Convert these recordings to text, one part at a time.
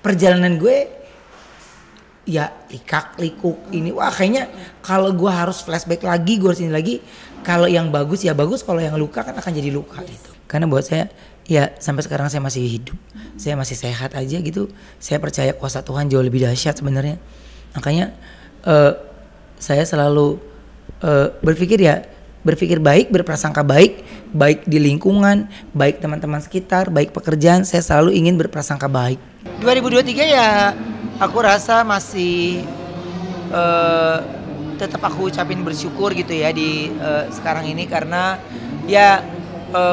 perjalanan gue ya likuk ini. Wah kayaknya kalau gue harus flashback lagi, gue harus ini lagi. Kalau yang bagus ya bagus, kalau yang luka kan akan jadi luka gitu. Karena buat saya ya sampai sekarang saya masih hidup, saya masih sehat aja gitu. Saya percaya kuasa Tuhan jauh lebih dahsyat sebenarnya. Makanya saya selalu berpikir baik, berprasangka baik, baik di lingkungan, baik teman-teman sekitar, baik pekerjaan. Saya selalu ingin berprasangka baik. 2023 ya aku rasa masih tetap aku ucapin bersyukur gitu ya di sekarang ini, karena ya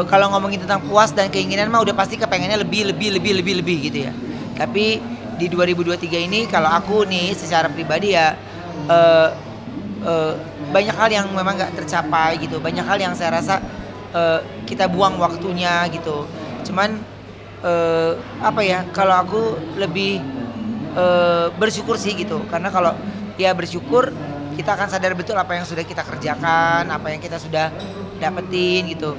kalau ngomongin tentang puas dan keinginan mah udah pasti kepengennya lebih gitu ya. Tapi di 2023 ini kalau aku nih secara pribadi ya banyak hal yang memang gak tercapai gitu, banyak hal yang saya rasa kita buang waktunya gitu. Cuman apa ya, kalau aku lebih bersyukur sih gitu, karena kalau ya bersyukur kita akan sadar betul apa yang sudah kita kerjakan, apa yang kita sudah dapetin gitu.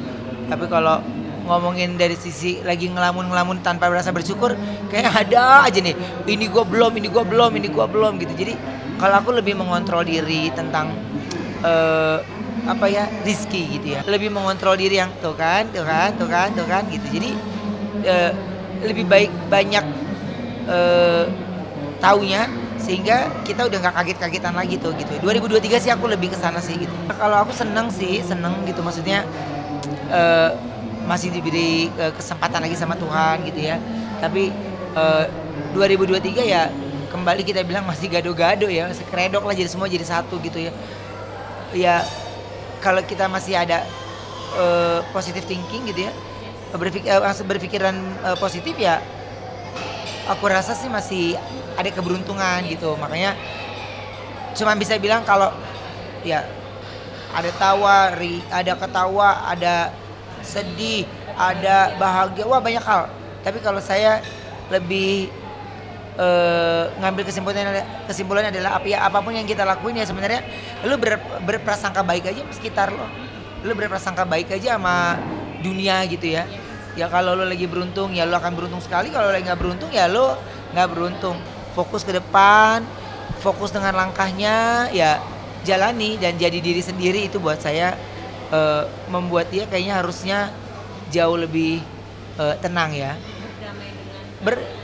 Tapi kalau ngomongin dari sisi lagi ngelamun tanpa berasa bersyukur, kayak ada aja nih, ini gua belum gitu. Jadi kalau aku lebih mengontrol diri tentang apa ya, rizki gitu ya, lebih mengontrol diri yang tuh kan gitu. Jadi lebih baik banyak taunya, sehingga kita udah nggak kaget-kagetan lagi tuh gitu. 2023 sih aku lebih kesana sih gitu. Kalau aku seneng gitu, maksudnya masih diberi kesempatan lagi sama Tuhan gitu ya. Tapi 2023 ya kembali kita bilang masih gado-gado ya, masih keredok lah, jadi semua jadi satu gitu ya. Ya kalau kita masih ada positive thinking gitu ya, berpikiran positif ya, aku rasa sih masih ada keberuntungan gitu. Makanya cuma bisa bilang kalau ya ada tawa, ada ketawa, ada sedih, ada bahagia, wah banyak hal. Tapi kalau saya lebih ngambil kesimpulan adalah apapun yang kita lakuin ya sebenarnya lu berprasangka baik aja sama sekitar lo, lu berprasangka baik aja sama dunia gitu ya. Ya kalau lu lagi beruntung ya lu akan beruntung sekali, kalau lagi nggak beruntung ya lu nggak beruntung. Fokus ke depan, fokus dengan langkahnya, ya jalani dan jadi diri sendiri. Itu buat saya membuat dia kayaknya harusnya jauh lebih tenang ya.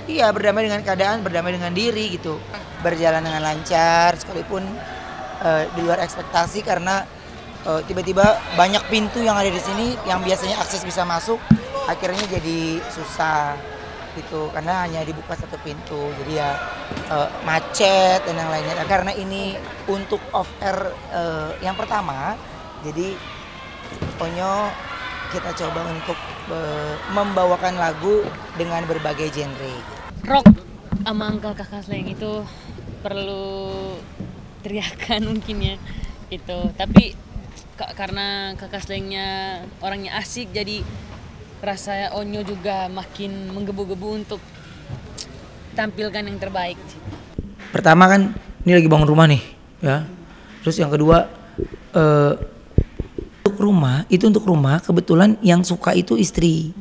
Berdamai dengan keadaan, berdamai dengan diri gitu. Berjalan dengan lancar sekalipun di luar ekspektasi, karena tiba-tiba banyak pintu yang ada di sini yang biasanya akses bisa masuk akhirnya jadi susah gitu, karena hanya dibuka satu pintu, jadi ya macet dan yang lainnya. Karena ini untuk off air yang pertama, jadi Onyo kita coba untuk membawakan lagu dengan berbagai genre. Rock sama Uncle Kakak Sleng itu perlu teriakan mungkin ya gitu, tapi karena Kakak Slengnya orangnya asik, jadi rasa Onyo juga makin menggebu-gebu untuk tampilkan yang terbaik. Pertama kan ini lagi bangun rumah nih ya, terus yang kedua untuk rumah kebetulan yang suka itu istri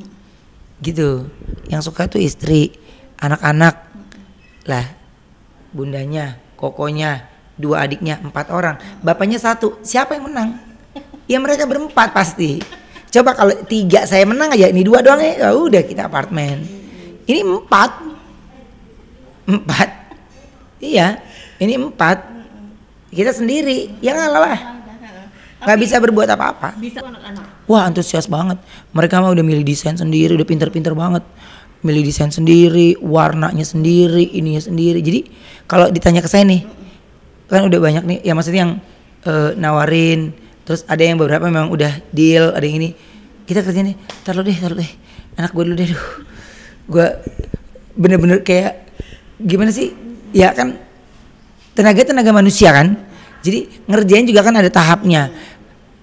gitu, yang suka itu istri, anak-anak lah, bundanya, kokonya, 2 adiknya, 4 orang, bapaknya 1, siapa yang menang? Ya mereka berempat pasti. Coba kalau 3 saya menang aja, ini 2 doang ya udah kita apartemen. Ini 4, iya ini 4, kita sendiri ya ngalah lah, nggak bisa berbuat apa-apa. Bisa anak-anak. Wah antusias banget, mereka mah udah milih desain sendiri, udah pinter-pinter banget, milih desain sendiri, warnanya sendiri, ininya sendiri. Jadi kalau ditanya ke saya nih, kan udah banyak nih, ya maksudnya yang nawarin, terus ada yang beberapa memang udah deal, ada yang ini kita kerjain nih, taruh deh, anak gue dulu deh, gue bener-bener kayak gimana sih, ya kan tenaga manusia kan, jadi ngerjain juga kan ada tahapnya.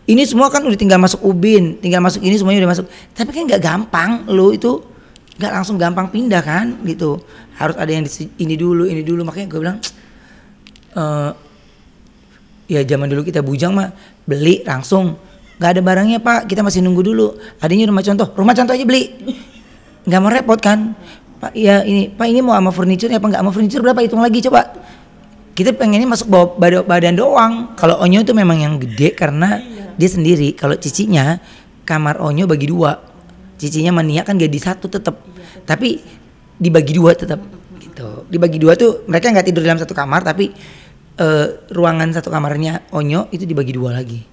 Ini semua kan udah tinggal masuk ubin, tinggal masuk ini semuanya udah masuk. Tapi kan nggak gampang, lo itu nggak langsung gampang pindah kan, gitu. Harus ada yang ini dulu. Makanya gue bilang, ya zaman dulu kita bujang mah beli langsung, nggak ada barangnya pak, kita masih nunggu dulu. Adanya rumah contoh aja beli, nggak mau repot kan. Pak ya ini Pak ini mau sama furniture apa nggak, sama furniture berapa, hitung lagi coba. Kita pengennya masuk bawa badan doang. Kalau Onyo itu memang yang gede karena dia sendiri. Kalau cicinya kamar Onyo bagi dua, cicinya Mania kan jadi satu tetap, tapi dibagi dua tetap gitu. Dibagi dua tuh mereka nggak tidur dalam satu kamar, tapi ruangan satu kamarnya Onyo itu dibagi dua lagi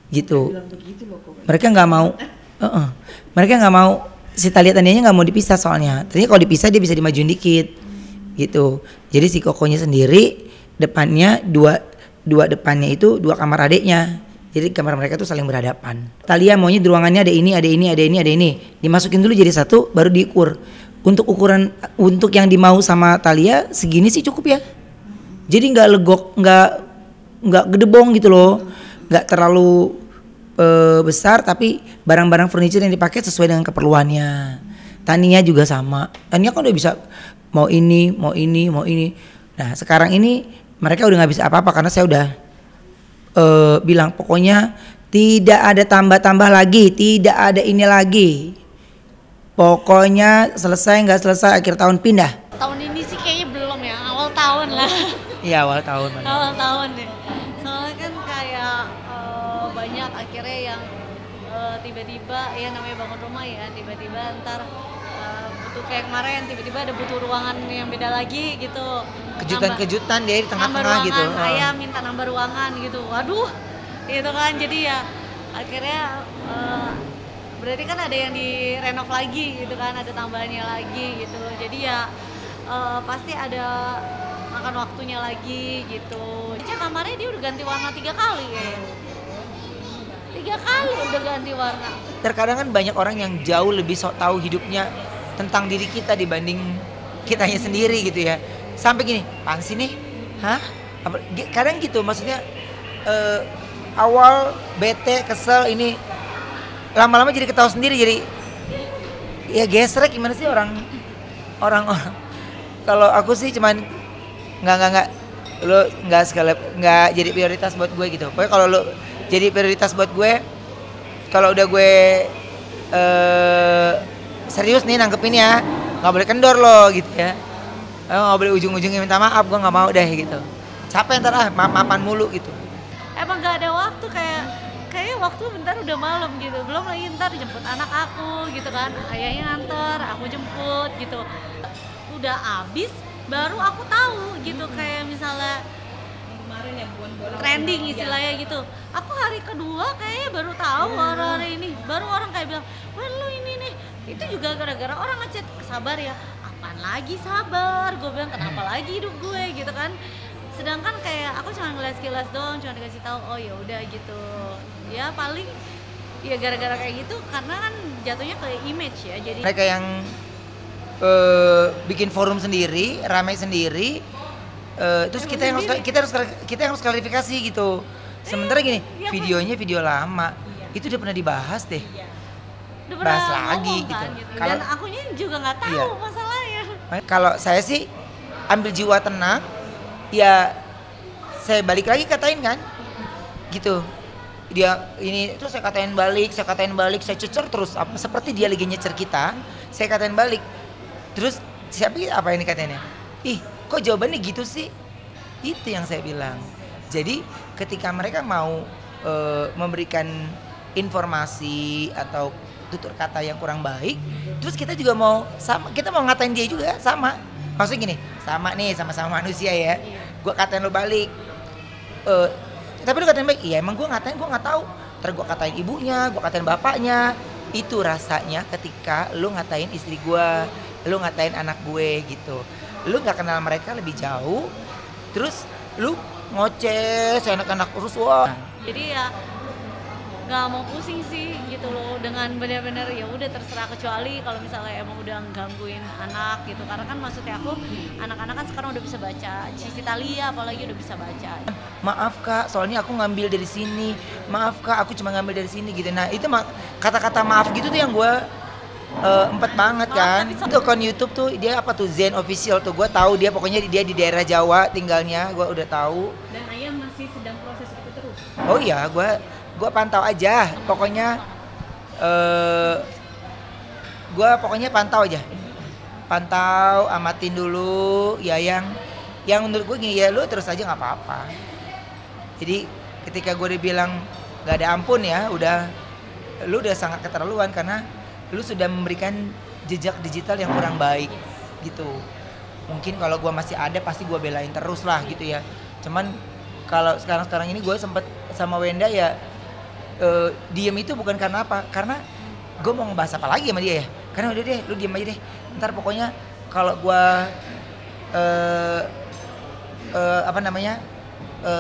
gitu. Mereka nggak mau, mereka nggak mau, si Talia tadinya nggak mau dipisah soalnya. Ternyata kalau dipisah dia bisa dimajuin dikit gitu. Jadi si Kokonya sendiri depannya dua depannya itu dua kamar adeknya. Jadi kamar mereka tuh saling berhadapan. Talia maunya di ruangannya ada ini, ada ini, ada ini, ada ini. Dimasukin dulu jadi satu, baru diukur. Untuk ukuran untuk yang dimau sama Talia segini sih cukup ya. Jadi nggak legok, nggak gedebong gitu loh, nggak terlalu besar, tapi barang-barang furniture yang dipakai sesuai dengan keperluannya. Tania juga sama. Tania kan udah bisa mau ini, mau ini, mau ini. Nah sekarang ini mereka udah nggak bisa apa-apa karena saya udah bilang pokoknya tidak ada tambah-tambah lagi, tidak ada ini lagi. Pokoknya selesai nggak selesai akhir tahun pindah. Tahun ini sih kayaknya belum ya, awal tahun lah. Iya awal tahun. Awal tahun deh. Soalnya kan kayak banyak akhirnya yang tiba-tiba ya namanya bangun rumah ya, tiba-tiba ntar butuh kayak kemarin tiba-tiba ada butuh ruangan yang beda lagi gitu. Kejutan-kejutan deh di tengah-tengah gitu. Ayah minta nambah ruangan gitu. Waduh, gitu kan. Jadi ya akhirnya berarti kan ada yang direnov lagi gitu kan, ada tambahannya lagi gitu. Jadi ya pasti ada makan waktunya lagi gitu. Kamarnya dia udah ganti warna 3 kali kayaknya. 3 kali udah ganti warna. Terkadang kan banyak orang yang jauh lebih sok tahu hidupnya tentang diri kita dibanding kitanya sendiri gitu ya. Sampai gini, apaan sih nih? Hah? Kadang gitu maksudnya awal bete, kesel ini lama-lama jadi ketawa sendiri, jadi ya gesrek. Gimana sih orang kalau aku sih cuman nggak lo nggak jadi prioritas buat gue gitu. Pokoknya kalau lo jadi prioritas buat gue, kalau udah gue serius nih nanggepin ya, nggak boleh kendor lo gitu ya. Nggak boleh ujung-ujungnya minta maaf, gue nggak mau deh gitu. Capek ntar maaf-maafan mulu gitu. Emang nggak ada waktu, kayak waktu bentar udah malam gitu. Belum lagi ntar jemput anak aku gitu kan, ayahnya nganter, aku jemput gitu. Udah abis baru aku tahu gitu, kayak misalnya kemarin ya trending istilahnya gitu. Aku hari kedua kayaknya baru tahu orang-orang ini, baru orang kayak bilang, wah lu ini nih. Itu juga gara-gara orang ngechat, sabar ya. Apaan lagi sabar? Gue bilang kenapa lagi hidup gue gitu kan. Sedangkan kayak aku cuma ngeliat sekilas doang, cuma dikasih tahu oh ya udah gitu. Ya paling ya gara-gara kayak gitu karena kan jatuhnya ke image ya. Jadi mereka yang bikin forum sendiri, ramai sendiri, terus kita yang harus klarifikasi gitu. Sementara gini, videonya video lama, itu udah pernah dibahas deh. udah bahas pernah lagi ngomong kan, gitu. Dan akunya juga nggak tahu masalahnya. Kalau saya sih ambil jiwa tenang, ya saya balik lagi katain kan, gitu. Dia ini terus saya katain balik, saya cecer terus seperti dia lagi nyecer kita, saya katain balik. Terus siapa apa ini katanya? Ih, kok jawabannya gitu sih? Itu yang saya bilang. Jadi ketika mereka mau memberikan informasi atau tutur kata yang kurang baik, terus kita juga mau sama, kita mau ngatain dia juga sama. Maksudnya gini, sama nih, sama-sama manusia ya. Gue katain lo balik. Tapi lu katain baik, iya emang gue ngatain, gue nggak tahu. Ntar gue katain ibunya, gue katain bapaknya. Itu rasanya ketika lu ngatain istri gue, lu ngatain anak gue gitu. Lu nggak kenal mereka lebih jauh, terus lu ngoceh seenak-enak terus wah. Jadi ya nggak mau pusing sih gitu loh dengan benar-benar ya udah terserah, kecuali kalau misalnya emang udah gangguin anak gitu, karena kan maksudnya aku anak-anak kan sekarang udah bisa baca, Cici Talia apalagi udah bisa baca. Maaf kak, soalnya aku ngambil dari sini. Maaf kak, aku cuma ngambil dari sini gitu. Nah itu kata-kata maaf gitu tuh yang gue empet banget kan. Itu akun YouTube tuh dia apa tuh Zen Official tuh, gue tahu dia pokoknya dia di daerah Jawa tinggalnya, gue udah tahu. Dan Ayah masih sedang proses itu terus. Oh iya, gue pantau aja, pokoknya gue pokoknya pantau pantau, amatin dulu ya yang menurut gue gini, ya lu terus aja nggak apa-apa. Jadi ketika gue dibilang nggak ada ampun ya, lu udah sangat keterlaluan karena lu sudah memberikan jejak digital yang kurang baik gitu. Mungkin kalau gue masih ada pasti gue belain terus lah gitu ya. Cuman kalau sekarang ini gue sempet sama Wenda ya diem itu bukan karena apa, karena gue mau ngebahas apa lagi sama dia ya, karena udah deh lu diem aja deh, ntar pokoknya kalau gue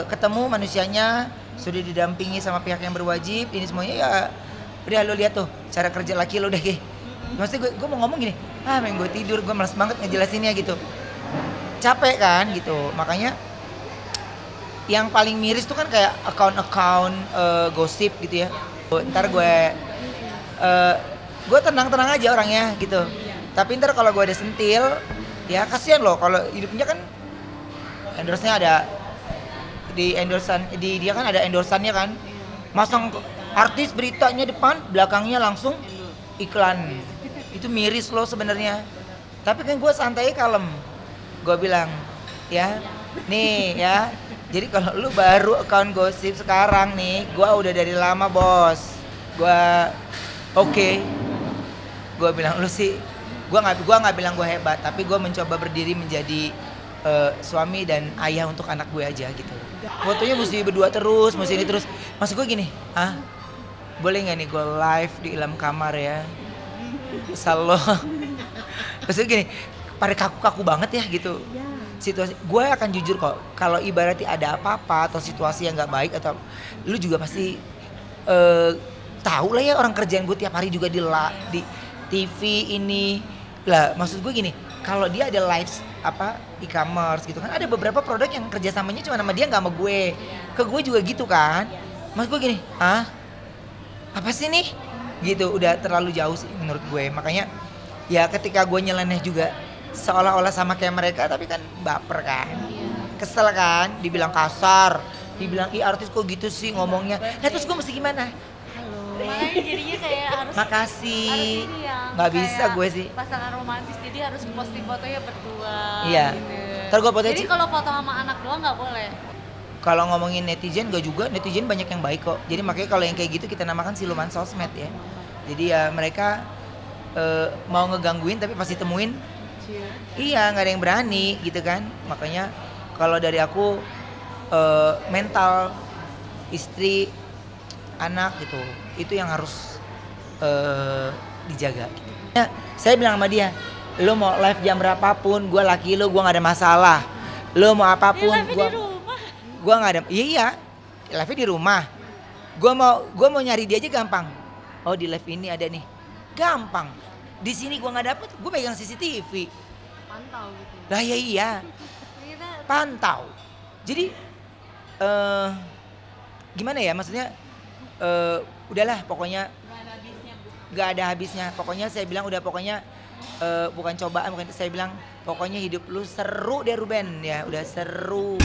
ketemu manusianya sudah didampingi sama pihak yang berwajib ini semuanya ya udah lu lihat tuh cara kerja laki lu deh Ge. Maksudnya gue mau ngomong gini, main gue tidur, gue malas banget ngejelasinnya gitu, capek kan gitu. Makanya yang paling miris tuh kan kayak account gosip gitu ya. Ntar gue tenang-tenang aja orangnya gitu. Tapi ntar kalau gue ada sentil, ya kasihan loh kalau hidupnya kan endorse-nya ada di endorsan, di dia kan ada endorsannya kan. Masang artis beritanya depan, belakangnya langsung iklan. Itu miris loh sebenarnya. Tapi kan gue santai kalem. Gue bilang, ya, nih ya. Jadi kalau lu baru account gosip sekarang nih, gue udah dari lama bos. Gue oke. Gue bilang lu sih, gue nggak bilang gue hebat, tapi gue mencoba berdiri menjadi suami dan ayah untuk anak gue aja gitu. Fotonya mesti berdua terus, mesti ini terus. Maksud gue gini, boleh nggak nih gue live di dalam kamar ya? Salo. Maksudnya gini, pada kaku-kaku banget ya gitu. Situasi, gue akan jujur kok. Kalau ibaratnya ada apa-apa atau situasi yang nggak baik atau lu juga pasti tahu lah ya, orang kerjaan gue tiap hari juga di TV ini lah. Maksud gue gini, kalau dia ada live e-commerce gitu kan, ada beberapa produk yang kerjasamanya cuma sama dia nggak sama gue. Ke gue juga gitu kan. Maksud gue gini, apa sih nih? Gitu, udah terlalu jauh sih menurut gue. Makanya ya ketika gue nyeleneh juga seolah-olah sama kayak mereka, tapi kan baper kan, kesel kan, dibilang kasar, dibilang artis kok gitu sih ngomongnya. Nah terus gue mesti gimana? Makanya jadinya kayak harus makasih, nggak bisa gue sih pasangan romantis, jadi harus posting fotonya berdua. Iya. Gitu. Ntar gue fotonya. Jadi kalau foto sama anak doang nggak boleh. Kalau ngomongin netizen gak juga, netizen banyak yang baik kok. Jadi makanya kalau yang kayak gitu kita namakan siluman sosmed ya. Jadi ya mereka mau ngegangguin tapi pasti temuin. Iya, nggak ada yang berani gitu kan. Makanya kalau dari aku mental istri, anak gitu, itu yang harus dijaga. Gitu. Ya, saya bilang sama dia, lo mau live jam berapapun, gue laki lo, gue nggak ada masalah. Lo mau apapun, gue nggak ada. Iya, live di rumah. Gue mau nyari dia aja gampang. Oh di live ini ada nih, gampang. Di sini gue nggak dapet, gue pegang CCTV. Pantau gitu. Lah ya iya, pantau. Jadi gimana ya, maksudnya udahlah pokoknya nggak ada habisnya. Pokoknya saya bilang udah, pokoknya bukan cobaan, bukan, saya bilang pokoknya hidup lu seru deh Ruben ya, udah seru.